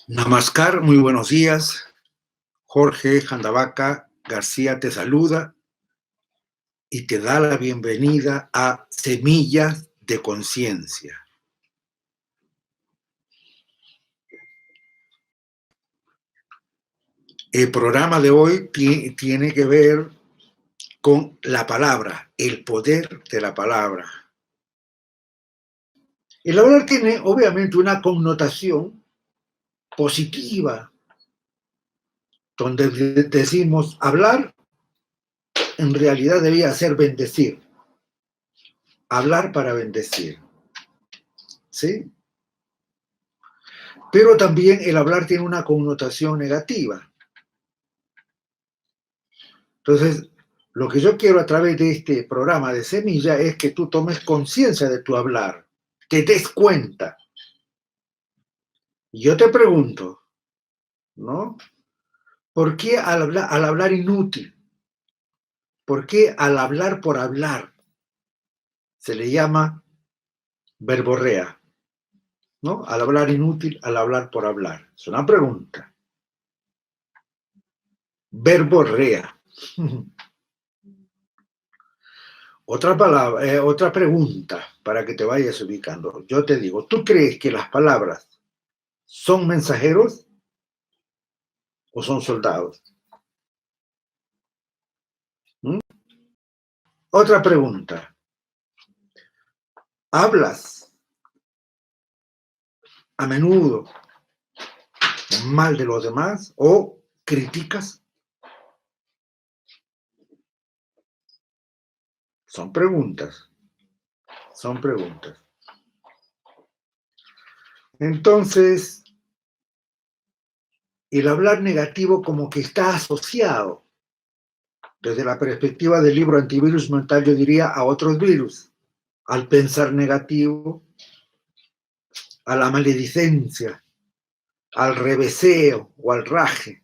Namaskar, muy buenos días. Jorge Jandavaca García te saluda y te da la bienvenida a Semillas de Conciencia. El programa de hoy tiene que ver con la palabra, el poder de la palabra. El hablar tiene obviamente una connotación positiva, donde decimos hablar en realidad debía ser bendecir, hablar para bendecir, ¿sí? Pero también el hablar tiene una connotación negativa. Entonces, lo que yo quiero a través de este programa de Semilla es que tú tomes conciencia de tu hablar, que te des cuenta. Y yo te pregunto, ¿no? ¿Por qué al hablar inútil? ¿Por qué al hablar por hablar se le llama verborrea? ¿No? Al hablar inútil, al hablar por hablar. Es una pregunta. Verborrea. Otra palabra, otra pregunta para que te vayas ubicando. Yo te digo, ¿tú crees que las palabras son mensajeros o son soldados? ¿Mm? Otra pregunta. ¿Hablas a menudo mal de los demás o criticas? Son preguntas. Son preguntas. Entonces, el hablar negativo como que está asociado, desde la perspectiva del libro Antivirus Mental, yo diría a otros virus, al pensar negativo, a la maledicencia, al reveseo o al raje.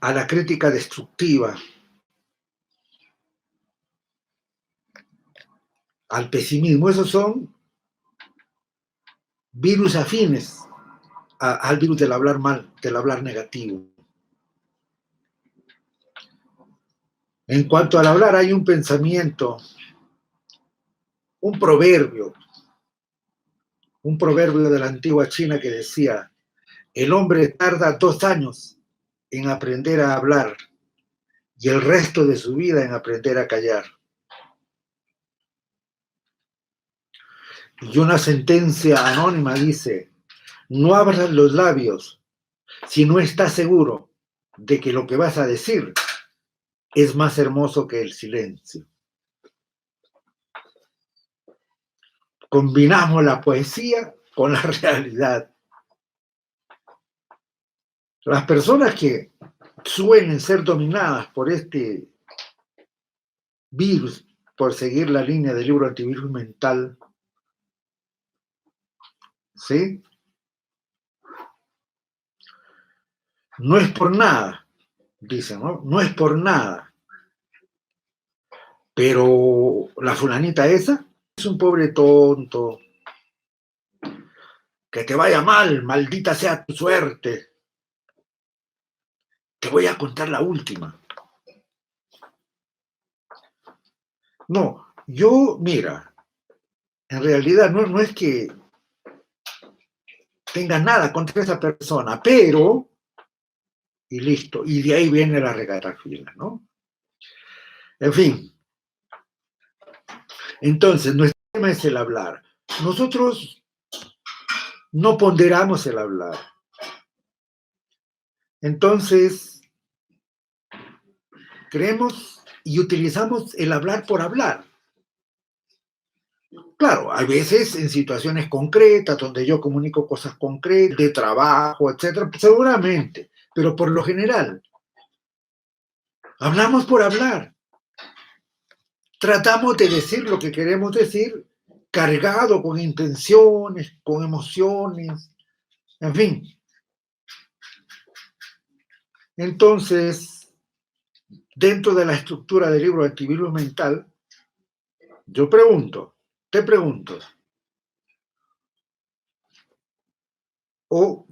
A la crítica destructiva, al pesimismo. Esos son virus afines al virus del hablar mal, del hablar negativo. En cuanto al hablar, hay un pensamiento, un proverbio de la antigua China que decía: el hombre tarda 2 años en aprender a hablar y el resto de su vida en aprender a callar. Y una sentencia anónima dice: no abras los labios si no estás seguro de que lo que vas a decir es más hermoso que el silencio. Combinamos la poesía con la realidad. Las personas que suelen ser dominadas por este virus, por seguir la línea del libro Antivirus Mental, ¿sí? No es por nada, dicen, ¿no? No es por nada. Pero la fulanita esa es un pobre tonto. Que te vaya mal, maldita sea tu suerte. Te voy a contar la última. No, yo, mira, en realidad no es que tenga nada contra esa persona, pero, y listo, y de ahí viene la regatafila, ¿no? En fin, entonces, nuestro tema es el hablar. Nosotros no ponderamos el hablar. Entonces, creemos y utilizamos el hablar por hablar. Claro, hay veces en situaciones concretas donde yo comunico cosas concretas, de trabajo, etcétera, seguramente, pero por lo general, hablamos por hablar. Tratamos de decir lo que queremos decir, cargado con intenciones, con emociones, en fin. Entonces, dentro de la estructura del libro de Antivirus Mental, yo pregunto, te pregunto, o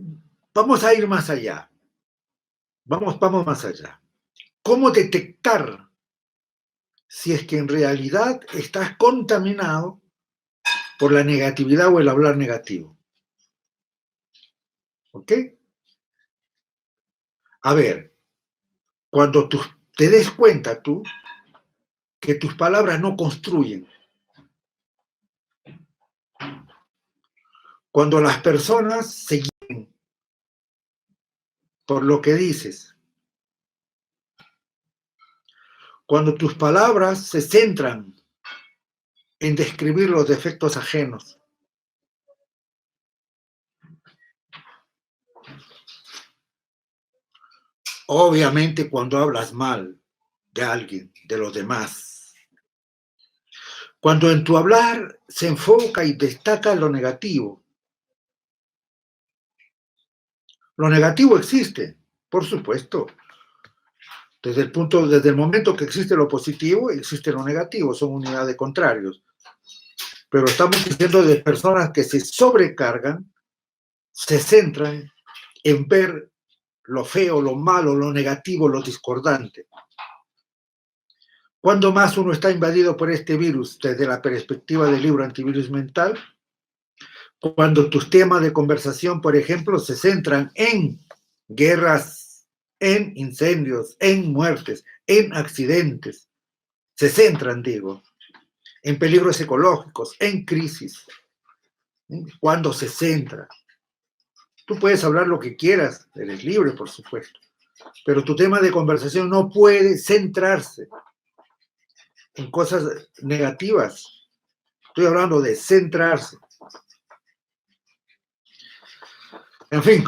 vamos a ir más allá, vamos más allá. ¿Cómo detectar si es que en realidad estás contaminado por la negatividad o el hablar negativo? ¿Ok? A ver, cuando tú te des cuenta tú que tus palabras no construyen, cuando las personas se guían por lo que dices, cuando tus palabras se centran en describir los defectos ajenos, obviamente cuando hablas mal de alguien, de los demás, cuando en tu hablar se enfoca y destaca lo negativo existe, por supuesto. Desde el momento que existe lo positivo, existe lo negativo, son unidades contrarios. Pero estamos diciendo de personas que se sobrecargan, se centran en ver lo feo, lo malo, lo negativo, lo discordante. ¿Cuándo más uno está invadido por este virus desde la perspectiva del libro Antivirus Mental? Cuando tus temas de conversación, por ejemplo, se centran en guerras, en incendios, en muertes, en accidentes. Se centran, digo, en peligros ecológicos, en crisis. Cuando se centra. Tú puedes hablar lo que quieras, eres libre, por supuesto, pero tu tema de conversación no puede centrarse en cosas negativas. Estoy hablando de centrarse. En fin,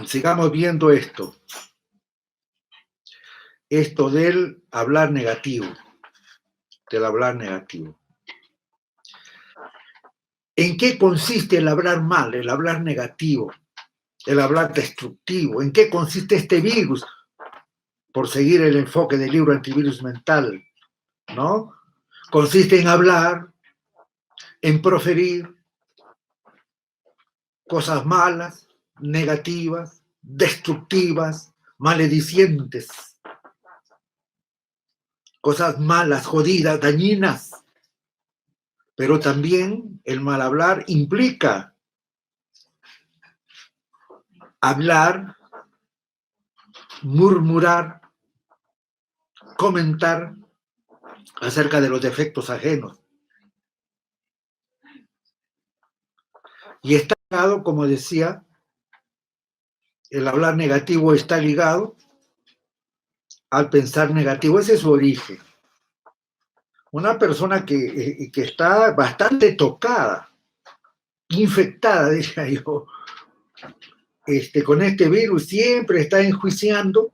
sigamos viendo esto del hablar negativo, del hablar negativo. ¿En qué consiste el hablar mal, el hablar negativo, el hablar destructivo? ¿En qué consiste este virus? Por seguir el enfoque del libro Antivirus Mental, ¿no? Consiste en hablar, en proferir cosas malas, negativas, destructivas, maledicientes, cosas malas, jodidas, dañinas. Pero también el mal hablar implica hablar, murmurar, comentar acerca de los defectos ajenos. Y está ligado, como decía, el hablar negativo está ligado al pensar negativo. Ese es su origen. Una persona que está bastante tocada, infectada, diría yo, con este virus, siempre está enjuiciando,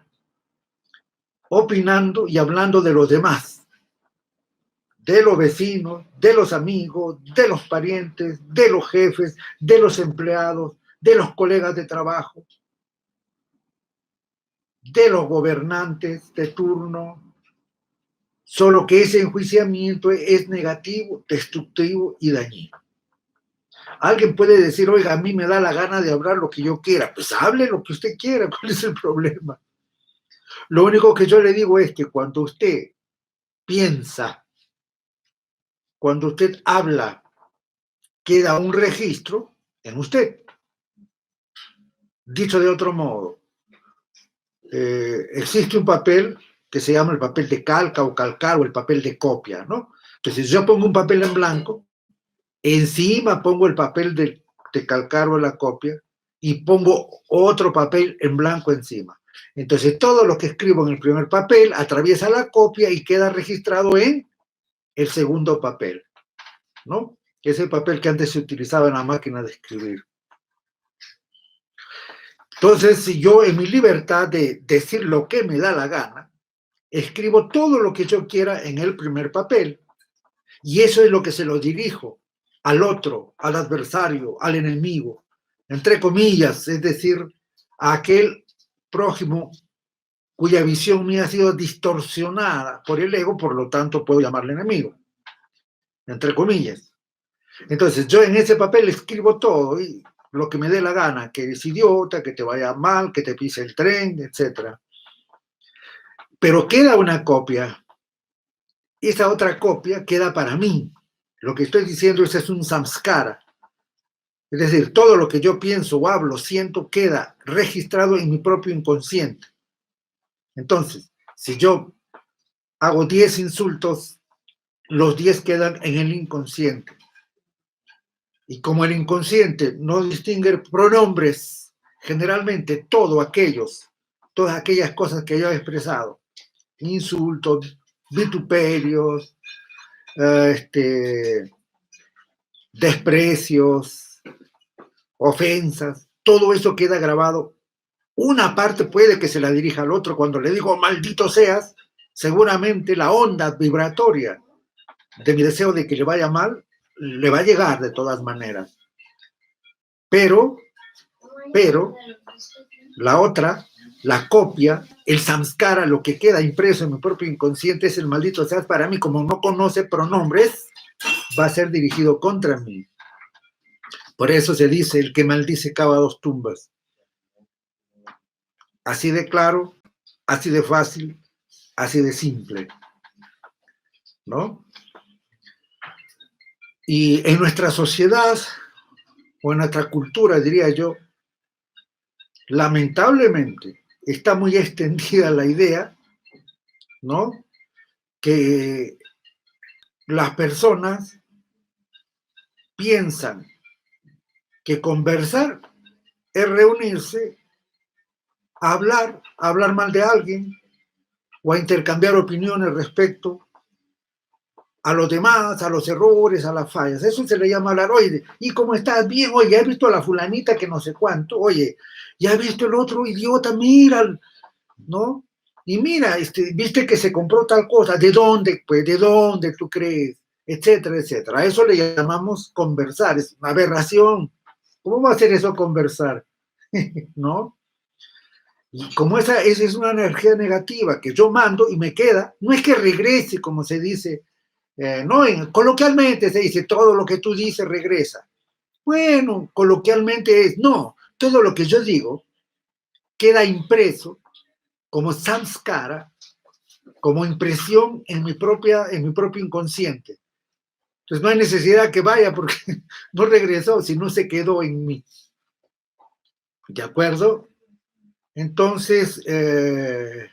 opinando y hablando de los demás, de los vecinos, de los amigos, de los parientes, de los jefes, de los empleados, de los colegas de trabajo, de los gobernantes de turno, solo que ese enjuiciamiento es negativo, destructivo y dañino. Alguien puede decir, oiga, a mí me da la gana de hablar lo que yo quiera. Pues hable lo que usted quiera, ¿cuál es el problema? Lo único que yo le digo es que cuando usted piensa, cuando usted habla, queda un registro en usted. Dicho de otro modo, existe un papel que se llama el papel de calca o calcar o el papel de copia, ¿no? Entonces, si yo pongo un papel en blanco, encima pongo el papel de calcar o la copia y pongo otro papel en blanco encima. Entonces, todo lo que escribo en el primer papel atraviesa la copia y queda registrado en el segundo papel, ¿no? Que es el papel que antes se utilizaba en la máquina de escribir. Entonces, si yo en mi libertad de decir lo que me da la gana, escribo todo lo que yo quiera en el primer papel, y eso es lo que se lo dirijo al otro, al adversario, al enemigo, entre comillas, es decir, a aquel prójimo cuya visión mía ha sido distorsionada por el ego, por lo tanto puedo llamarle enemigo. entre comillas. Entonces, yo en ese papel escribo todo, y lo que me dé la gana, que eres idiota, que te vaya mal, que te pise el tren, etc. Pero queda una copia. Esa otra copia queda para mí. Lo que estoy diciendo es un samskara. Es decir, todo lo que yo pienso o hablo, siento, queda registrado en mi propio inconsciente. Entonces, si yo hago 10 insultos, los 10 quedan en el inconsciente. Y como el inconsciente no distingue pronombres, generalmente todas aquellas cosas que yo he expresado, insultos, vituperios, desprecios, ofensas, todo eso queda grabado. Una parte puede que se la dirija al otro. Cuando le digo maldito seas, seguramente la onda vibratoria de mi deseo de que le vaya mal, le va a llegar de todas maneras. Pero, la otra, la copia, el samskara, lo que queda impreso en mi propio inconsciente es el maldito seas. Para mí, como no conoce pronombres, va a ser dirigido contra mí. Por eso se dice, el que maldice cava 2 tumbas. Así de claro, así de fácil, así de simple, ¿no? Y en nuestra sociedad, o en nuestra cultura, diría yo, lamentablemente está muy extendida la idea, ¿no? Que las personas piensan que conversar es reunirse a hablar mal de alguien o a intercambiar opiniones respecto a los demás, a los errores, a las fallas. Eso se le llama hablar. Oye, ¿y cómo estás? Bien, oye, ¿has visto a la fulanita que no sé cuánto? Oye, ¿ya has visto el otro idiota? Mira, ¿no? Y mira, viste que se compró tal cosa. ¿De dónde? Pues, ¿de dónde tú crees? Etcétera, etcétera. A eso le llamamos conversar. Es una aberración. ¿Cómo va a ser eso conversar? ¿No? Y como esa es una energía negativa que yo mando y me queda, no es que regrese, como se dice, no, coloquialmente se dice, todo lo que tú dices regresa. Bueno, coloquialmente es, no, todo lo que yo digo queda impreso como samskara, como impresión en mi propio inconsciente. Entonces no hay necesidad que vaya porque no regresó, sino se quedó en mí. ¿De acuerdo? Entonces, le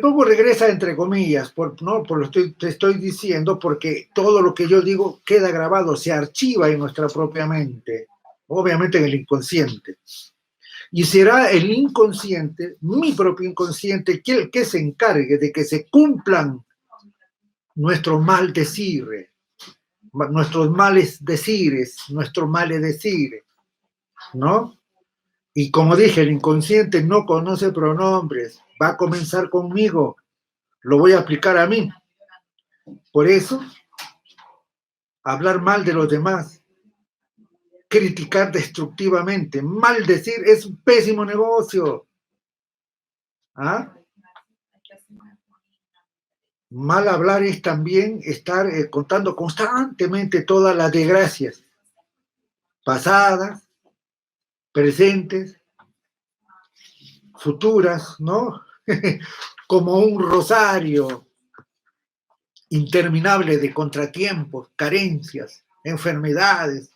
pongo regresa entre comillas, no, por lo que te estoy diciendo, porque todo lo que yo digo queda grabado, se archiva en nuestra propia mente, obviamente en el inconsciente. Y será el inconsciente, mi propio inconsciente, que se encargue de que se cumplan nuestros maldecires, nuestros males decires, nuestros maledecires, ¿no? Y como dije, el inconsciente no conoce pronombres, va a comenzar conmigo, lo voy a aplicar a mí. Por eso, hablar mal de los demás, criticar destructivamente, maldecir es un pésimo negocio. ¿Ah? Mal hablar es también estar contando constantemente todas las desgracias pasadas, presentes, futuras, ¿no? Como un rosario interminable de contratiempos, carencias, enfermedades.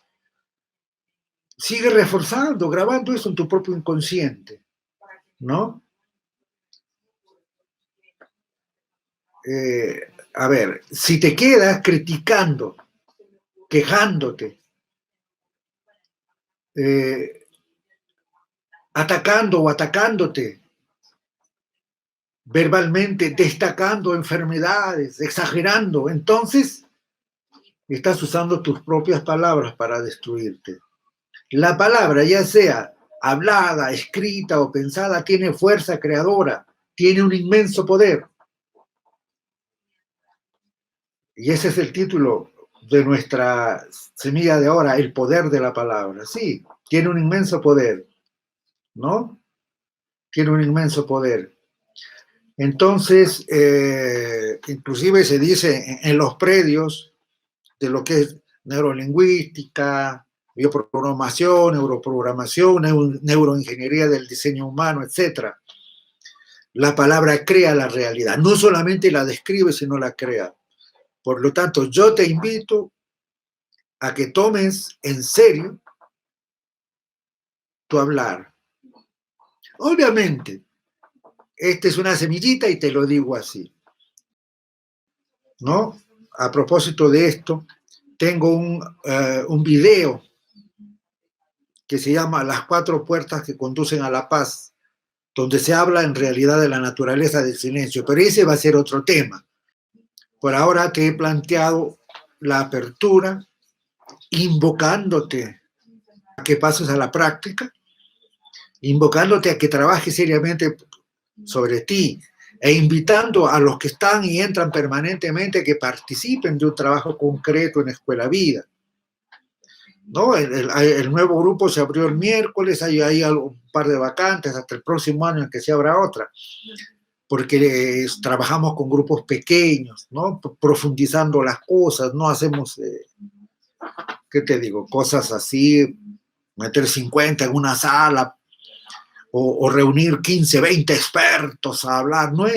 Sigue reforzando, grabando eso en tu propio inconsciente, ¿no? A ver, si te quedas criticando, quejándote, atacando o atacándote verbalmente, destacando enfermedades, exagerando, entonces estás usando tus propias palabras para destruirte. La palabra, ya sea hablada, escrita o pensada, tiene fuerza creadora, tiene un inmenso poder. Y ese es el título de nuestra semilla de ahora, el poder de la palabra. Sí, tiene un inmenso poder, ¿no? Tiene un inmenso poder. Entonces, inclusive se dice en los predios de lo que es neurolingüística, bioprogramación, neuroprogramación, neuroingeniería del diseño humano, etcétera. La palabra crea la realidad, no solamente la describe, sino la crea. Por lo tanto, yo te invito a que tomes en serio tu hablar. Obviamente, esta es una semillita y te lo digo así, ¿no? A propósito de esto, tengo un video que se llama Las 4 puertas que conducen a la paz, donde se habla en realidad de la naturaleza del silencio, pero ese va a ser otro tema. Por ahora te he planteado la apertura, invocándote a que pases a la práctica, invocándote a que trabajes seriamente sobre ti e invitando a los que están y entran permanentemente a que participen de un trabajo concreto en Escuela Vida. ¿No? El nuevo grupo se abrió el miércoles, hay un par de vacantes hasta el próximo año en que se abra otra, porque trabajamos con grupos pequeños, ¿no? Profundizando las cosas, no hacemos, ¿qué te digo? Cosas así, meter 50 en una sala o reunir 15, 20 expertos a hablar. No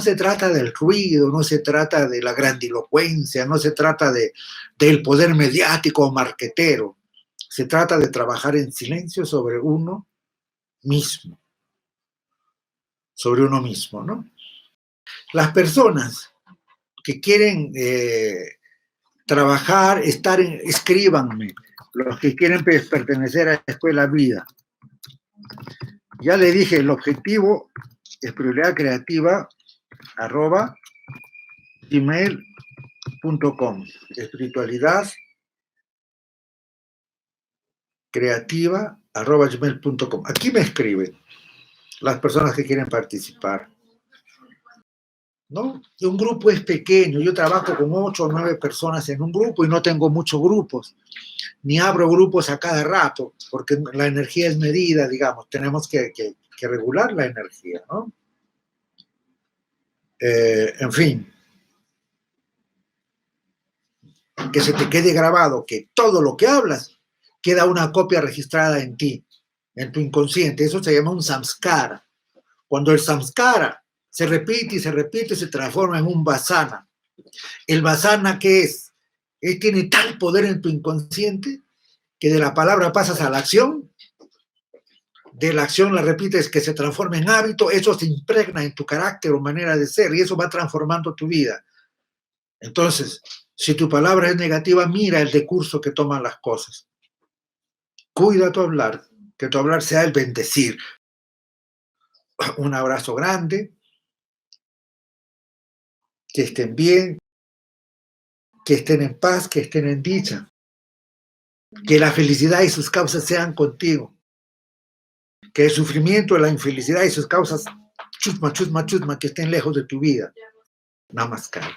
se trata del ruido, no se trata de la grandilocuencia, no se trata del poder mediático o marquetero. Se trata de trabajar en silencio sobre uno mismo, ¿no? Las personas que quieren trabajar, escríbanme, los que quieren pertenecer a la Escuela Vida. Ya le dije, el objetivo es espiritualidadcreativa@gmail.com. Espiritualidad creativa@gmail.com. Aquí me escriben las personas que quieren participar, ¿no? Un grupo es pequeño, yo trabajo con 8 o 9 personas en un grupo y no tengo muchos grupos, ni abro grupos a cada rato, porque la energía es medida, digamos, tenemos que regular la energía, ¿no? En fin, que se te quede grabado que todo lo que hablas queda una copia registrada en ti, en tu inconsciente. Eso se llama un samskara. Cuando el samskara se repite y se repite, se transforma en un vasana. ¿El vasana qué es? Él tiene tal poder en tu inconsciente que de la palabra pasas a la acción, de la acción la repites que se transforma en hábito, eso se impregna en tu carácter o manera de ser y eso va transformando tu vida. Entonces, si tu palabra es negativa, mira el decurso que toman las cosas. Cuida tu hablar, que tu hablar sea el bendecir. Un abrazo grande, que estén bien, que estén en paz, que estén en dicha, que la felicidad y sus causas sean contigo, que el sufrimiento, la infelicidad y sus causas, chusma, chusma, chusma, que estén lejos de tu vida. Namaskar.